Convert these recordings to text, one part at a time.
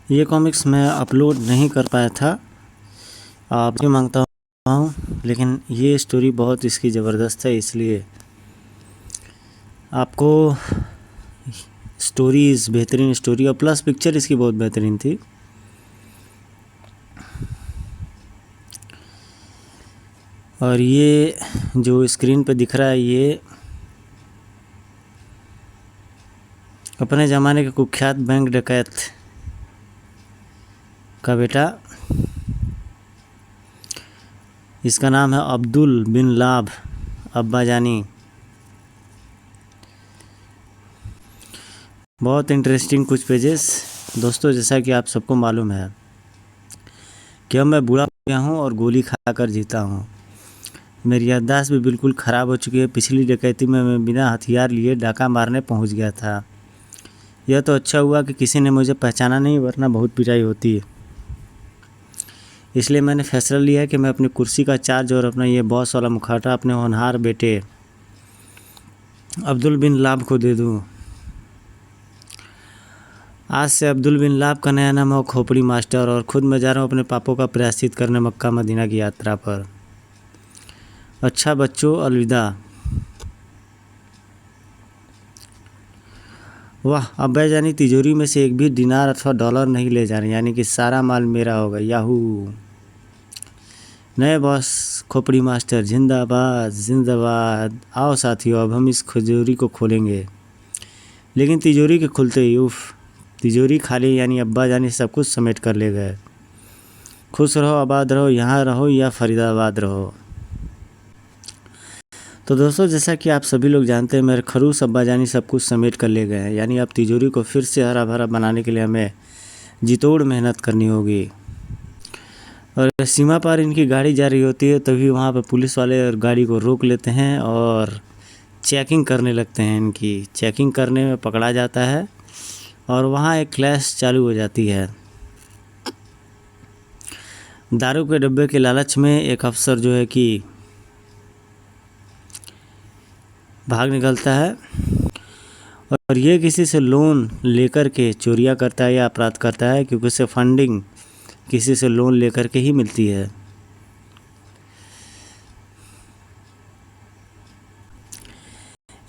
ये कॉमिक्स मैं अपलोड नहीं कर पाया था, आप भी मांगता हूँ, लेकिन ये स्टोरी बहुत इसकी ज़बरदस्त है, इसलिए आपको स्टोरीज़ बेहतरीन स्टोरी और प्लस पिक्चर इसकी बहुत बेहतरीन थी। और ये जो स्क्रीन पे दिख रहा है ये अपने ज़माने के कुख्यात बैंक डकैत का बेटा, इसका नाम है अब्दुल बिन लाभ अब्बाजानी। बहुत इंटरेस्टिंग कुछ पेजेस दोस्तों। जैसा कि आप सबको मालूम है कि अब मैं बूढ़ा हो गया हूँ और गोली खाकर जीता हूँ। मेरी याददाश्त भी बिल्कुल ख़राब हो चुकी है। पिछली डकैती में मैं बिना हथियार लिए डाका मारने पहुँच गया था। यह तो अच्छा हुआ कि किसी ने मुझे पहचाना नहीं, वरना बहुत पिटाई होती। इसलिए मैंने फैसला लिया कि मैं अपनी कुर्सी का चार्ज और अपना ये बॉस वाला मुखौटा अपने होनहार बेटे अब्दुल बिन लाभ को दे दूँ। आज से अब्दुल बिन लाभ का नया नाम है खोपड़ी मास्टर, और ख़ुद मैं जा रहा हूँ अपने पापों का प्रायश्चित करने मक्का मदीना की यात्रा पर। अच्छा बच्चों, अलविदा। वाह, अब्बाजानी तिजोरी में से एक भी दिनार अथवा डॉलर नहीं ले जा रहे, यानी कि सारा माल मेरा होगा। याहू। नए बॉस खोपड़ी मास्टर जिंदाबाद जिंदाबाद। आओ साथियों, अब हम इस तिजोरी को खोलेंगे। लेकिन तिजोरी के खुलते ही उफ, तिजोरी खाली, यानी अब्बाजानी सब कुछ समेट कर ले गए। खुश रहो, आबाद रहो, यहाँ रहो या फरीदाबाद रहो। तो दोस्तों, जैसा कि आप सभी लोग जानते हैं, मेरे खरूस अब्बाजानी सब कुछ समेट कर ले गए हैं। यानी अब तिजोरी को फिर से हरा भरा बनाने के लिए हमें जितोड़ मेहनत करनी होगी। और सीमा पार इनकी गाड़ी जा रही होती है, तभी वहाँ पर पुलिस वाले और गाड़ी को रोक लेते हैं और चेकिंग करने लगते हैं। इनकी चेकिंग करने में पकड़ा जाता है और वहाँ एक क्लैश चालू हो जाती है। दारू के डब्बे के लालच में एक अफसर जो है कि भाग निकलता है और ये किसी से लोन लेकर के चोरियां करता है या अपराध करता है, क्योंकि उसे फंडिंग किसी से लोन लेकर के ही मिलती है।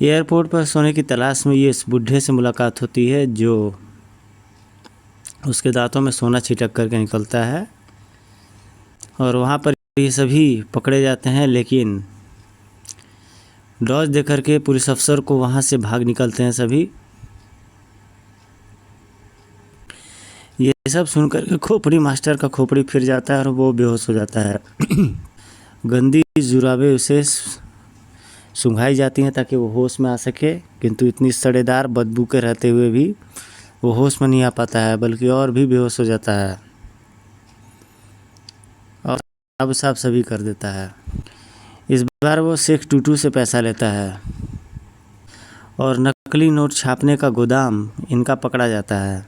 एयरपोर्ट पर सोने की तलाश में ये इस बुढ़े से मुलाकात होती है जो उसके दांतों में सोना छिटक करके निकलता है, और वहाँ पर ये सभी पकड़े जाते हैं। लेकिन डॉज देकर के पुलिस अफसर को वहाँ से भाग निकलते हैं सभी। ये सब सुनकर के खोपड़ी मास्टर का खोपड़ी फिर जाता है और वो बेहोश हो जाता है। गंदी जुराबें उसे सूंघाई जाती हैं ताकि वो होश में आ सके, किंतु इतनी सड़ेदार बदबू के रहते हुए भी वो होश में नहीं आ पाता है, बल्कि और भी बेहोश हो जाता है और अब साफ सभी कर देता है। इस बार वो शेख टूटू से पैसा लेता है और नकली नोट छापने का गोदाम इनका पकड़ा जाता है।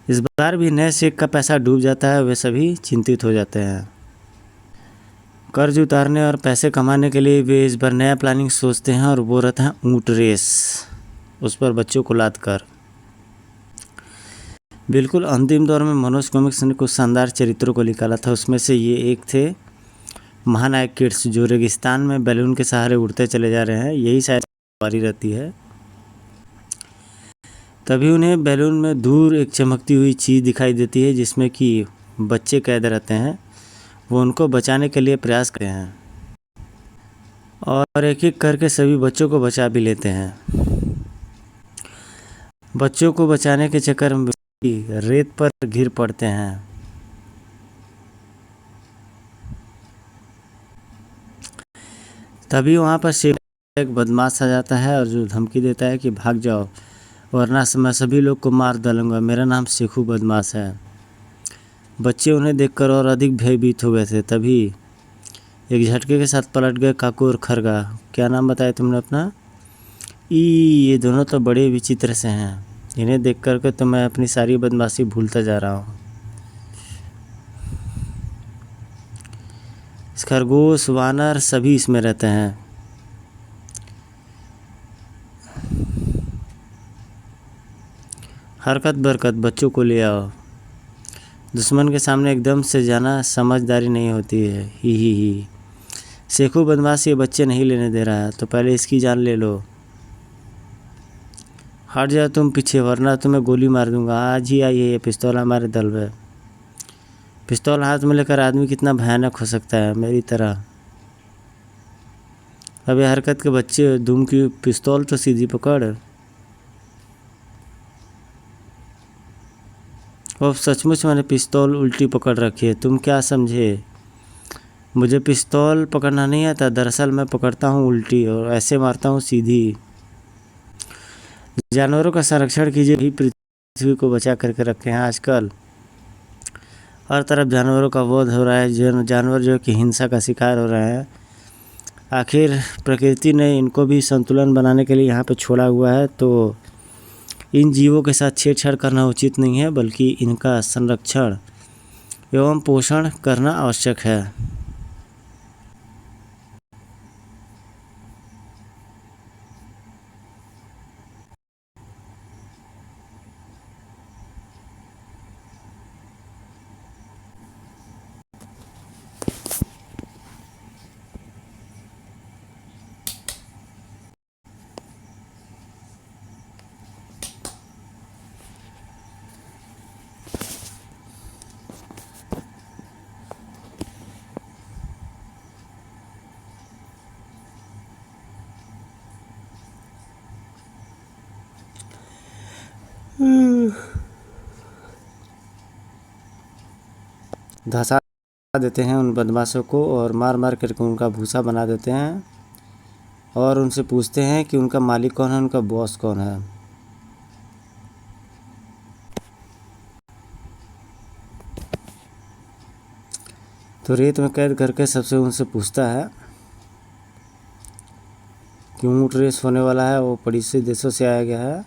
इस बार भी नए शेख का पैसा डूब जाता है। वे सभी चिंतित हो जाते हैं। कर्ज उतारने और पैसे कमाने के लिए वे इस बार नया प्लानिंग सोचते हैं और वो रहता है ऊँट रेस, उस पर बच्चों को लाद कर। बिल्कुल अंतिम दौर में मनोज कॉमिक्स ने कुछ शानदार चरित्रों को निकाला था। उसमें से ये एक थे महानायक किड्स, जो रेगिस्तान में बैलून के सहारे उड़ते चले जा रहे हैं। यही शायद सवारी रहती है। तभी उन्हें बैलून में दूर एक चमकती हुई चीज़ दिखाई देती है जिसमें कि बच्चे कैद रहते हैं। वो उनको बचाने के लिए प्रयास करते हैं और एक एक करके सभी बच्चों को बचा भी लेते हैं। बच्चों को बचाने के चक्कर में रेत पर गिर पड़ते हैं। तभी वहाँ पर शेख एक बदमाश आ जाता है और जो धमकी देता है कि भाग जाओ, वरना मैं सभी लोग को मार डालूंगा। मेरा नाम शेखू बदमाश है। बच्चे उन्हें देखकर और अधिक भयभीत हो गए थे। तभी एक झटके के साथ पलट गए काकू और खरगा। क्या नाम बताया तुमने अपना? ये दोनों तो बड़े विचित्र से हैं। इन्हें देख करके तो मैं अपनी सारी बदमाशी भूलता जा रहा हूँ। खरगोश, वानर सभी इसमें रहते हैं। हरकत बरकत बच्चों को ले आओ। दुश्मन के सामने एकदम से जाना समझदारी नहीं होती है। ही। शेखू बदमाश ये बच्चे नहीं लेने दे रहा है तो पहले इसकी जान ले लो। हट जाओ तुम पीछे वरना तुम्हें गोली मार दूंगा। आज ही आई है ये पिस्तौल हमारे दल में। पिस्तौल हाथ में लेकर आदमी कितना भयानक हो सकता है, मेरी तरह। अबे हरकत के बच्चे, धूम की पिस्तौल तो सीधी पकड़। अब सचमुच मैंने पिस्तौल उल्टी पकड़ रखी है, तुम क्या समझे? मुझे पिस्तौल पकड़ना नहीं आता, दरअसल मैं पकड़ता हूँ उल्टी और ऐसे मारता हूँ सीधी। जानवरों का संरक्षण कीजिए, भी पृथ्वी को बचा करके रखे हैं। आजकल हर तरफ जानवरों का वध हो रहा है, जानवर जो कि हिंसा का शिकार हो रहे हैं। आखिर प्रकृति ने इनको भी संतुलन बनाने के लिए यहाँ पे छोड़ा हुआ है, तो इन जीवों के साथ छेड़छाड़ करना उचित नहीं है, बल्कि इनका संरक्षण एवं पोषण करना आवश्यक है। धंसा देते हैं उन बदमाशों को और मार मार करके उनका भूसा बना देते हैं और उनसे पूछते हैं कि उनका मालिक कौन है, उनका बॉस कौन है। तो रेत में कैद करके सबसे उनसे पूछता है कि ऊँट रेस होने वाला है, वो पड़ोसी देशों से आया गया है।